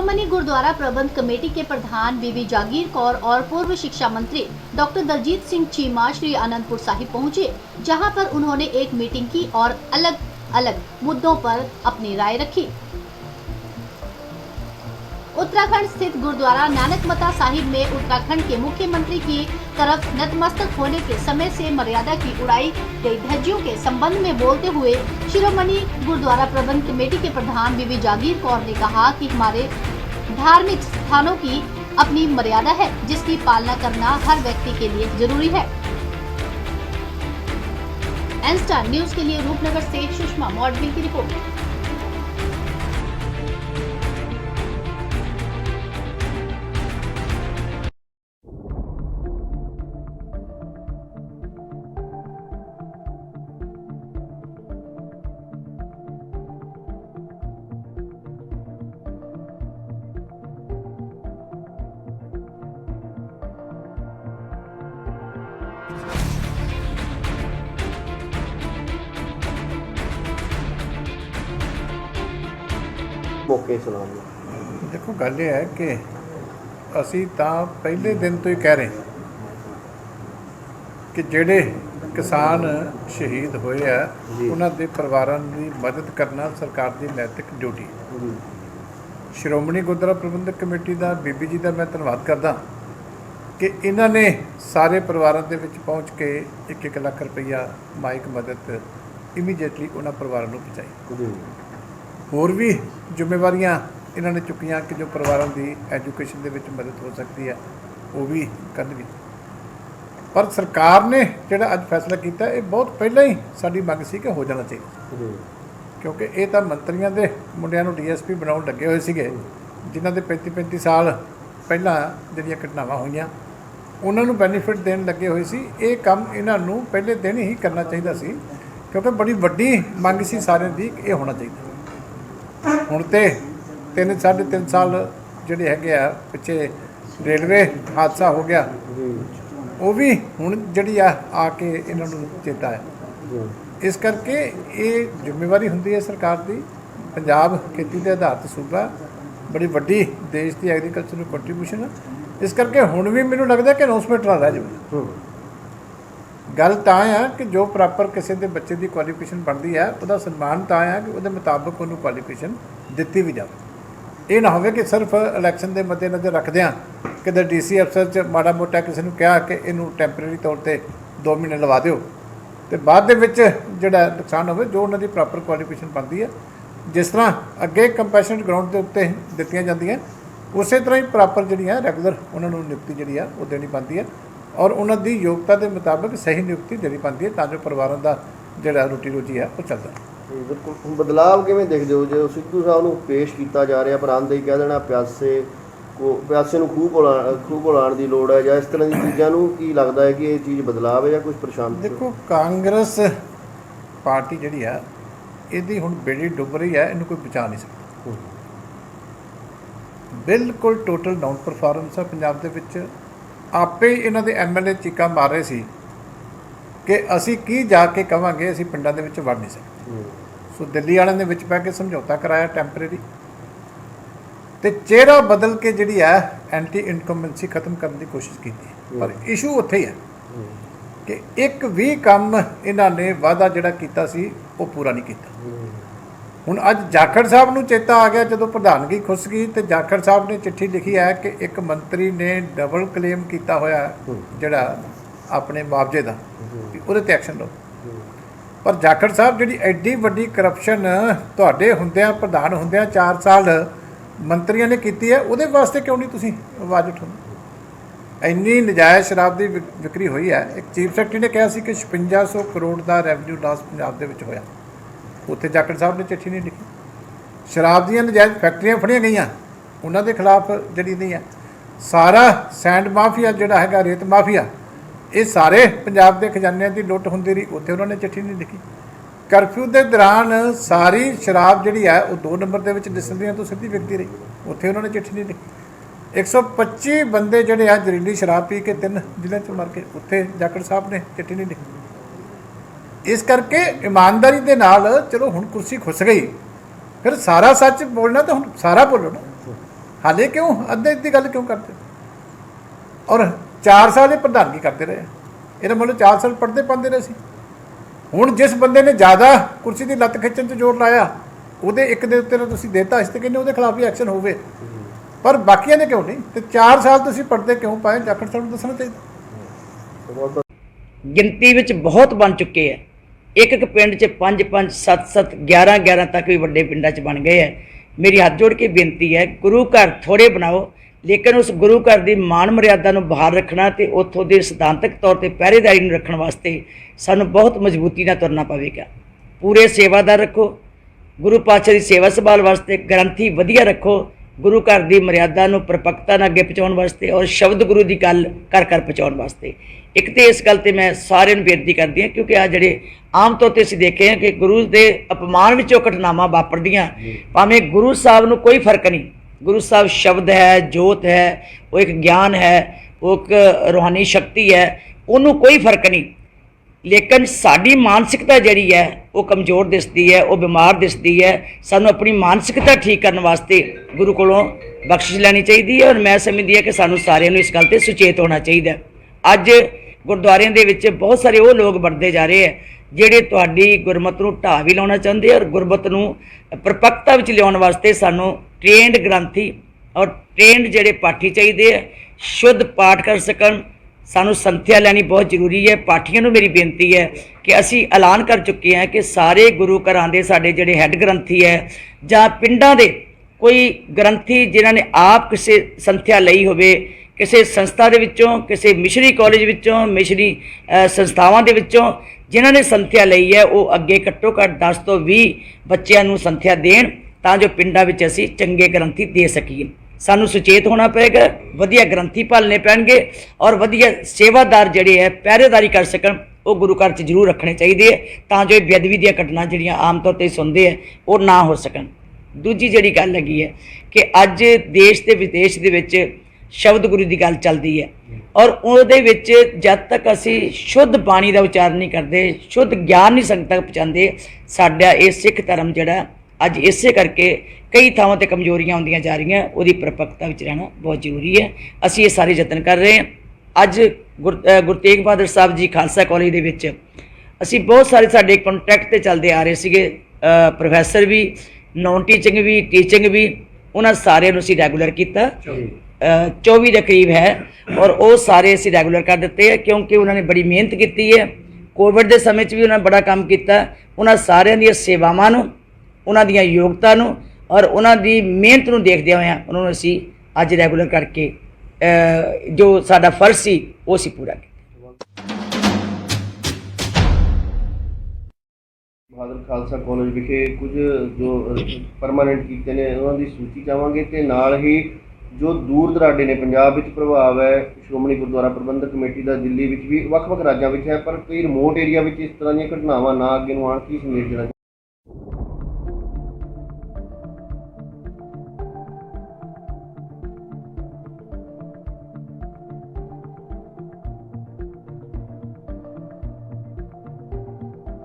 शिरोमणि गुरुद्वारा प्रबंध कमेटी के प्रधान बीबी जागीर कौर और पूर्व शिक्षा मंत्री डॉक्टर दलजीत सिंह चीमा श्री आनंदपुर साहिब पहुंचे, जहां पर उन्होंने एक मीटिंग की और अलग अलग मुद्दों पर अपनी राय रखी। उत्तराखंड स्थित गुरुद्वारा नानकमता साहिब में उत्तराखंड के मुख्यमंत्री की तरफ नतमस्तक होने के समय से मर्यादा की उड़ाई गई धज्जियों के संबंध में बोलते हुए शिरोमणि गुरुद्वारा प्रबंध कमेटी के प्रधान बीबी जागीर कौर ने कहा कि हमारे धार्मिक स्थानों की अपनी मर्यादा है, जिसकी पालना करना हर व्यक्ति के लिए जरूरी है। एन स्टार न्यूज के लिए रूपनगर से सुषमा मॉडलिंग की रिपोर्ट। मौके सुनाऊंगा। देखो गल ये है कि असी तो पहले दिन तो ही कह रहे कि ਜਿਹੜੇ किसान शहीद होए है उन्हां दे परिवारां दी मदद करना सरकार की नैतिक ड्यूटी है। श्रोमणी गुरुद्वारा प्रबंधक कमेटी का बीबी जी का मैं धन्यवाद करदा कि इन्हां ने सारे परिवारां दे विच पहुँच के 1-1 लाख रुपया माइक मदद इमीडिएटली उन्हां परिवारां नूं पहुँचाई। होर भी जिम्मेवारियां इन्होंने चुकियां कि जो परिवारों की एजुकेशन के विच मदद हो सकती है वो भी करनगे। पर सरकार ने जिहड़ा अज फैसला किया ये बहुत पहले ही साडी मंग सी कि हो जाना चाहिए, क्योंकि ये तो मंत्रियों के मुंडियां नूं DSP बनाउण लगे हुए सीगे, जिन्हां दे 35-35 साल पहला जिहड़ियां घटनावां होईयां उन्हां नूं बेनीफिट देण लगे हुए सी। ये काम इन्हां नूं पहले दिन ही करना चाहिए सी, क्योंकि बड़ी वड्डी मंग सी सारिਆਂ दी ये होना चाहिए। ਹੁਣ तो 3-3.5 साल ਜਿਹੜੇ ਹੈਗੇ ਆ ਪਿੱਛੇ रेलवे हादसा हो गया, वो भी ਹੁਣ ਜਿਹੜੀ आ के ਇਹਨਾਂ ਨੂੰ ਚੇਤਾ है। इस करके ये जिम्मेवारी ਹੁੰਦੀ है सरकार की। पंजाब खेती के आधारित सूबा, बड़ी वड्डी देश की एग्रीकल्चर कंट्रीब्यूशन है। इस करके ਹੁਣ भी ਮੈਨੂੰ लगता कि अनाउंसमेंट ना रह जाए। गल ਤਾਂ ਆ कि जो प्रॉपर किसी के बच्चे की क्वालिफिकेशन बनती है उसका सन्मान ਤਾਂ ਆ कि वो मुताबिक उन्होंने क्वालिफिकेशन दी भी जाए। ये ना हो कि सिर्फ इलैक्शन के मद्देनज़र रखद्या कि DC अफसर च माड़ा मोटा किसी ने कहा कि इनू टैंपरेरी तौर पर 2 महीने लवा दो, तो बाद जोड़ा नुकसान हो जो उन्होंने प्रॉपर क्वालिफिकेशन बनती है, जिस तरह अगे कंपैशनेट ग्राउंड के उत्ते दित्तियां जांदियां उस तरह ही प्रॉपर जी रैगूलर उन्होंने नियुक्ति जी वो देनी बनती है और उन्होंने योग्यता के मुताबिक सही नियुक्ति देनी बनती है, ताकि परिवारों का जोड़ा रोटी रोजी है वो चलता है। बिल्कुल बदलाव किवें देखदे हो जो सिद्धू साहब नूं पेश किया जा रहा, पर आंदे ही कह देना प्यासे नूं खूह कोल आउण दी लोड़ है, या इस तरह की चीज़ों नूं की लगता है कि ये चीज़ बदलाव है या कुछ परेशान? देखो कांग्रेस पार्टी जिहड़ी है इहदी हुण बेड़ी डुब रही है, इहनूं कोई बचा नहीं सकता। बिल्कुल टोटल डाउन परफॉर्मेंस है पंजाब दे विच। आपे इन्हां दे MLA चीकां मार रहे सी कि असी की जाके कहांगे, असी पिंडां दे विच वड़ नहीं सकते। सो दिल्ली वालिਆਂ ने विच पै के समझौता कराया टैंपरेरी, तो चेहरा बदल के जिहड़ी है एंटी इनकम्बेंसी खत्म करने की कोशिश की, पर इशू उत्थे ही है कि एक भी काम इन्हां ने वादा जिहड़ा कीता सी वो पूरा नहीं किया। ਹੁਣ ਅੱਜ ਜਾਖੜ ਸਾਹਿਬ ਨੂੰ ਚੇਤਾ ਆ ਗਿਆ ਜਦੋਂ ਪ੍ਰਧਾਨਗੀ ਖੁੱਸ ਗਈ, ਤੇ ਜਾਖੜ ਸਾਹਿਬ ਨੇ ਚਿੱਠੀ ਲਿਖੀ ਹੈ ਕਿ ਇੱਕ ਮੰਤਰੀ ਨੇ ਡਬਲ ਕਲੇਮ ਕੀਤਾ ਹੋਇਆ ਜਿਹੜਾ ਆਪਣੇ ਮੁਆਵਜ਼ੇ ਦਾ, ਉਹਦੇ ਤੇ ਐਕਸ਼ਨ ਲਓ। ਪਰ ਜਾਖੜ ਸਾਹਿਬ ਜਿਹੜੀ ਐਡੀ ਵੱਡੀ ਕਰਪਸ਼ਨ ਤੁਹਾਡੇ ਹੁੰਦਿਆਂ ਪ੍ਰਧਾਨ ਹੁੰਦਿਆਂ 4 ਸਾਲ ਮੰਤਰੀਆਂ ਨੇ ਕੀਤੀ ਹੈ, ਉਹਦੇ ਵਾਸਤੇ ਕਿਉਂ ਨਹੀਂ ਤੁਸੀਂ ਆਵਾਜ਼ ਉਠਾਉਂਦੇ? ਇੰਨੀ ਨਜਾਇਜ਼ ਸ਼ਰਾਬ ਦੀ ਵਿਕਰੀ ਹੋਈ ਹੈ। ਇੱਕ ਚੀਫ ਸੈਕਟਰੀ ਨੇ ਕਿਹਾ ਸੀ ਕਿ 5600 ਕਰੋੜ ਦਾ ਰੈਵਨਿਊ ਲਾਸ ਪੰਜਾਬ ਦੇ ਵਿੱਚ ਹੋਇਆ, उत्थे जाखड़ साहब ने चिट्ठी नहीं लिखी। शराब दी नजायज़ फैक्ट्रियां फड़ियां गई, उन्होंने खिलाफ जी नहीं है। सारा सैंड माफिया जोड़ा है, रेत माफिया, ये सारे पंजाब के खजानिया की लुट होंदी रही, उत्थे उन्होंने चिट्ठी नहीं लिखी। करफ्यू के दौरान सारी शराब जी है वो 2 नंबर के डिस्टलरियां तो सीधी विकती रही, उत्थे उन्होंने चिट्ठी नहीं लिखी। 125 बंदे जोड़े है जहरीली शराब पी के 3 जिलों च मर गए, उत्थे जाखड़ साहब ने चिट्ठी नहीं लिखी। इस करके ईमानदारी के नाल चलो हुण कुर्सी खुस गई, फिर सारा सच बोलना तो हुण सारा बोलो ना। ਹਾਲੇ ਕਿਉਂ ਅੱਧੇ ਦੀ ਗੱਲ ਕਿਉਂ ਕਰਦੇ? ਔਰ 4 ਸਾਲ ਇਹ ਪ੍ਰਧਾਨਗੀ ਕਰਦੇ ਰਹੇ। ਇਹਦਾ ਮਤਲਬ 4 ਸਾਲ ਪੜ੍ਹਦੇ ਪਾਉਂਦੇ ਰਹੇ ਸੀ। ਹੁਣ ਜਿਸ ਬੰਦੇ ਨੇ ਜ਼ਿਆਦਾ ਕੁਰਸੀ ਦੀ ਲੱਤ ਖਿੱਚਣ 'ਚ ਜ਼ੋਰ ਲਾਇਆ, ਉਹਦੇ ਇੱਕ ਦੇ ਉੱਤੇ ਤਾਂ ਤੁਸੀਂ ਦੇਤਾ, ਇਸ ਤੇ ਕਹਿੰਦੇ ਉਹਦੇ ਖਿਲਾਫ ਵੀ ਐਕਸ਼ਨ ਹੋਵੇ, ਪਰ ਬਾਕੀਆਂ ਨੇ ਕਿਉਂ ਨਹੀਂ? ਤੇ 4 ਸਾਲ ਤੁਸੀਂ ਪੜ੍ਹਦੇ ਕਿਉਂ ਪਾਏ? ਜਾਖੜ ਸਾਹਿਬ ਨੂੰ ਦੱਸਣਾ ਚਾਹੀਦਾ। ਗਿਣਤੀ ਵਿੱਚ ਬਹੁਤ ਬਣ ਚੁੱਕੇ ਹੈ। ਇੱਕ ਇੱਕ ਪਿੰਡ 'ਚ 5-5 7-7 11-11 ਤੱਕ ਵੀ ਵੱਡੇ ਪਿੰਡਾਂ 'ਚ ਬਣ ਗਏ ਹੈ। ਮੇਰੀ ਹੱਥ ਜੋੜ ਕੇ ਬੇਨਤੀ ਹੈ, ਗੁਰੂ ਘਰ ਥੋੜ੍ਹੇ ਬਣਾਓ, ਲੇਕਿਨ ਉਸ ਗੁਰੂ ਘਰ ਦੀ ਮਾਣ ਮਰਿਆਦਾ ਨੂੰ ਬਹਾਲ ਰੱਖਣਾ ਤੇ ਉੱਥੋਂ ਦੇ ਸਿਧਾਂਤਕ ਤੌਰ ਤੇ ਪਹਿਰੇਦਾਰੀ ਨੂੰ ਰੱਖਣ ਵਾਸਤੇ ਸਾਨੂੰ ਬਹੁਤ ਮਜ਼ਬੂਤੀ ਨਾਲ ਤੁਰਨਾ ਪਵੇਗਾ। ਪੂਰੇ ਸੇਵਾਦਾਰ ਰੱਖੋ, ਗੁਰੂ ਪਾਤਸ਼ਾਹ ਦੀ ਸੇਵਾ ਸੰਭਾਲ ਵਾਸਤੇ ਗ੍ਰੰਥੀ ਵਧੀਆ ਰੱਖੋ, ਗੁਰੂ ਘਰ ਦੀ ਮਰਿਆਦਾ ਨੂੰ ਪਰਪੱਕਤਾ ਨਾਲ ਅੱਗੇ ਪਹੁੰਚਾਉਣ ਵਾਸਤੇ ਔਰ ਸ਼ਬਦ ਗੁਰੂ ਦੀ ਗੱਲ ਘਰ ਘਰ ਪਹੁੰਚਾਉਣ ਵਾਸਤੇ। ਇੱਕ ਤੇ ਇਸ ਗੱਲ ਤੇ ਮੈਂ ਸਾਰਿਆਂ ਨੂੰ ਬੇਨਤੀ ਕਰਦੀ ਹਾਂ, ਕਿਉਂਕਿ ਆ ਜਿਹੜੇ ਆਮ ਤੌਰ ਤੇ ਅਸੀਂ ਦੇਖੇ ਹਾਂ ਕਿ ਗੁਰੂ ਦੇ ਅਪਮਾਨ ਵਿੱਚੋਂ ਘਟਨਾਵਾਂ ਵਾਪਰਦੀਆਂ, ਭਾਵੇਂ ਗੁਰੂ ਸਾਹਿਬ ਨੂੰ ਕੋਈ ਫਰਕ ਨਹੀਂ। ਗੁਰੂ ਸਾਹਿਬ ਸ਼ਬਦ ਹੈ, ਜੋਤ ਹੈ, ਉਹ ਇੱਕ ਗਿਆਨ ਹੈ, ਉਹ ਇੱਕ ਰੂਹਾਨੀ ਸ਼ਕਤੀ ਹੈ, ਉਹਨੂੰ ਕੋਈ ਫਰਕ ਨਹੀਂ। ਲੇਕਿਨ ਸਾਡੀ ਮਾਨਸਿਕਤਾ ਜਿਹੜੀ ਹੈ ਉਹ ਕਮਜ਼ੋਰ ਦਿਸਦੀ ਹੈ, ਉਹ ਬਿਮਾਰ ਦਿਸਦੀ ਹੈ। ਸਾਨੂੰ ਆਪਣੀ ਮਾਨਸਿਕਤਾ ਠੀਕ ਕਰਨ ਵਾਸਤੇ ਗੁਰੂ ਕੋਲੋਂ ਬਖਸ਼ਿਸ਼ ਲੈਣੀ ਚਾਹੀਦੀ ਹੈ, ਔਰ ਮੈਂ ਸਮਝਦੀ ਹਾਂ ਕਿ ਸਾਨੂੰ ਸਾਰਿਆਂ ਨੂੰ ਇਸ ਗੱਲ ਤੇ ਸੁਚੇਤ ਹੋਣਾ ਚਾਹੀਦਾ। ਅੱਜ ਗੁਰਦੁਆਰਿਆਂ ਦੇ ਵਿੱਚ ਬਹੁਤ ਸਾਰੇ ਉਹ ਲੋਕ ਵੜਦੇ ਜਾ ਰਹੇ ਹੈ ਜਿਹੜੇ ਤੁਹਾਡੀ ਗੁਰਮਤ ਨੂੰ ਢਾਹ ਵੀ ਲਾਉਣਾ ਚਾਹੁੰਦੇ, ਔਰ ਗੁਰਮਤ ਨੂੰ ਪਰਪੱਕਤਾ ਵਿੱਚ ਲਿਆਉਣ ਵਾਸਤੇ ਸਾਨੂੰ ਟ੍ਰੇਨਡ ਗ੍ਰੰਥੀ ਔਰ ਟ੍ਰੇਨਡ ਜਿਹੜੇ ਪਾਠੀ ਚਾਹੀਦੇ ਹੈ, ਸ਼ੁੱਧ ਪਾਠ ਕਰ ਸਕਣ। ਸਾਨੂੰ ਸੰਥਿਆ ਲੈਣੀ ਬਹੁਤ ਜ਼ਰੂਰੀ ਹੈ। ਪਾਠੀਆਂ ਨੂੰ ਮੇਰੀ ਬੇਨਤੀ ਹੈ ਕਿ ਅਸੀਂ ਐਲਾਨ ਕਰ ਚੁੱਕੇ ਹਾਂ ਕਿ ਸਾਰੇ ਗੁਰੂ ਘਰਾਂ ਦੇ ਸਾਡੇ ਜਿਹੜੇ ਹੈੱਡ ਗ੍ਰੰਥੀ ਹੈ ਜਾਂ ਪਿੰਡਾਂ ਦੇ ਕੋਈ ਗ੍ਰੰਥੀ ਜਿਨ੍ਹਾਂ ਨੇ ਆਪ ਕਿਸੇ ਸੰਥਿਆ ਲਈ ਹੋਵੇ, ਕਿਸੇ ਸੰਸਥਾ ਦੇ ਵਿੱਚੋਂ, ਕਿਸੇ ਮਿਸ਼ਨਰੀ ਕਾਲਜ ਵਿੱਚੋਂ, ਮਿਸ਼ਨਰੀ ਸੰਸਥਾਵਾਂ ਦੇ ਵਿੱਚੋਂ ਜਿਨ੍ਹਾਂ ਨੇ ਸੰਥਿਆ ਲਈ ਹੈ, ਉਹ ਅੱਗੇ ਘੱਟੋ ਘੱਟ 10 ਤੋਂ 20 ਬੱਚਿਆਂ ਨੂੰ ਸੰਥਿਆ ਦੇਣ, ਤਾਂ ਜੋ ਪਿੰਡਾਂ ਵਿੱਚ ਅਸੀਂ ਚੰਗੇ ਗ੍ਰੰਥੀ ਦੇ ਸਕੀਏ। ਸਾਨੂੰ ਸੁਚੇਤ ਹੋਣਾ ਪਏਗਾ, ਵਧੀਆ ਗ੍ਰੰਥੀ ਭਾਲਣੇ ਪੈਣਗੇ, ਔਰ ਵਧੀਆ ਸੇਵਾਦਾਰ ਜਿਹੜੇ ਹੈ ਪਹਿਰੇਦਾਰੀ ਕਰ ਸਕਣ, ਉਹ ਗੁਰੂ ਘਰ 'ਚ ਜ਼ਰੂਰ ਰੱਖਣੇ ਚਾਹੀਦੇ ਹੈ, ਤਾਂ ਜੋ ਇਹ ਬੇਅਦਬੀ ਦੀਆਂ ਘਟਨਾ ਜਿਹੜੀਆਂ ਆਮ ਤੌਰ 'ਤੇ ਸੁਣਦੇ ਹੈ ਉਹ ਨਾ ਹੋ ਸਕਣ। ਦੂਜੀ ਜਿਹੜੀ ਗੱਲ ਹੈਗੀ ਹੈ ਕਿ ਅੱਜ ਦੇਸ਼ ਤੇ ਵਿਦੇਸ਼ ਦੇ ਵਿੱਚ ਸ਼ਬਦ ਗੁਰੂ ਦੀ ਗੱਲ ਚੱਲਦੀ ਹੈ, ਔਰ ਉਹਦੇ ਵਿੱਚ ਜਦ ਤੱਕ ਅਸੀਂ ਸ਼ੁੱਧ ਬਾਣੀ ਦਾ ਉਚਾਰਨ ਨਹੀਂ ਕਰਦੇ, ਸ਼ੁੱਧ ਗਿਆਨ ਨਹੀਂ ਸੰਗਤ ਤੱਕ ਪਹੁੰਚਾਉਂਦੇ, ਸਾਡਾ ਇਹ ਸਿੱਖ ਧਰਮ ਜਿਹੜਾ ਅੱਜ ਇਸੇ ਕਰਕੇ ਕਈ ਥਾਵਾਂ ਤੇ ਕਮਜ਼ੋਰੀਆਂ ਆਉਂਦੀਆਂ ਜਾ ਰਹੀਆਂ। ਉਹਦੀ ਪਰਪੱਕਤਾ ਵਿੱਚ ਰਹਿਣਾ ਬਹੁਤ ਜ਼ਰੂਰੀ ਹੈ। ਅਸੀਂ ਇਹ ਸਾਰੇ ਯਤਨ ਕਰ ਰਹੇ ਹਾਂ। ਅੱਜ ਗੁਰੂ ਤੇਗ ਬਹਾਦਰ ਸਾਹਿਬ ਜੀ ਖਾਲਸਾ ਕਾਲਜ ਦੇ ਵਿੱਚ ਅਸੀਂ ਬਹੁਤ ਸਾਰੇ ਸਾਡੇ ਕੰਟੈਕਟ ਤੇ ਚੱਲਦੇ ਆ ਰਹੇ ਸੀਗੇ, ਪ੍ਰੋਫੈਸਰ ਵੀ, ਨੌਨ ਟੀਚਿੰਗ ਵੀ, ਟੀਚਿੰਗ ਵੀ, ਉਹਨਾਂ ਸਾਰਿਆਂ ਨੂੰ ਅਸੀਂ ਰੈਗੂਲਰ ਕੀਤਾ। 24 ਦੇ ਕਰੀਬ ਹੈ, ਔਰ ਉਹ ਸਾਰੇ ਅਸੀਂ ਰੈਗੂਲਰ ਕਰ ਦਿੱਤੇ ਹੈ, ਕਿਉਂਕਿ ਉਹਨਾਂ ਨੇ ਬੜੀ ਮਿਹਨਤ ਕੀਤੀ ਹੈ। ਕੋਵਿਡ ਦੇ ਸਮੇਂ 'ਚ ਵੀ ਉਹਨਾਂ ਨੇ ਬੜਾ ਕੰਮ ਕੀਤਾ। ਉਹਨਾਂ ਸਾਰਿਆਂ ਦੀਆਂ ਸੇਵਾਵਾਂ ਨੂੰ, ਉਹਨਾਂ ਦੀਆਂ ਯੋਗਤਾ ਨੂੰ ਔਰ ਉਹਨਾਂ ਦੀ ਮਿਹਨਤ ਨੂੰ ਦੇਖਦਿਆਂ ਹੋਇਆਂ ਉਹਨਾਂ ਨੂੰ ਅਸੀਂ ਅੱਜ ਰੈਗੂਲਰ ਕਰਕੇ ਜੋ ਸਾਡਾ ਫਰਜ਼ ਸੀ ਉਹ ਅਸੀਂ ਪੂਰਾ ਕੀਤਾ। ਬਹਾਦਰ ਖਾਲਸਾ ਕਾਲਜ ਵਿਖੇ ਕੁਝ ਜੋ ਪਰਮਾਨੈਂਟ ਕੀਤੇ ਨੇ ਉਹਨਾਂ ਦੀ ਸੂਚੀ ਚਾਹਾਂਗੇ, ਤੇ ਨਾਲ ਹੀ ਜੋ ਦੂਰ ਦਰਾਡੇ ਨੇ ਪੰਜਾਬ ਵਿੱਚ ਪ੍ਰਭਾਵ ਹੈ ਸ਼੍ਰੋਮਣੀ ਗੁਰਦੁਆਰਾ ਪ੍ਰਬੰਧਕ ਕਮੇਟੀ ਦਾ, ਦਿੱਲੀ ਵਿੱਚ ਵੀ, ਵੱਖ-ਵੱਖ ਰਾਜਾਂ ਵਿੱਚ ਹੈ, ਪਰ ਕਈ ਰਿਮੋਟ ਏਰੀਆ ਵਿੱਚ ਇਸ ਤਰ੍ਹਾਂ ਦੀਆਂ ਘਟਨਾਵਾਂ ਨਾ ਅੱਗੇ ਨੂੰ ਆਉਣ, ਕੀ ਸੰਦੇਸ਼ ਦੇਣਾ?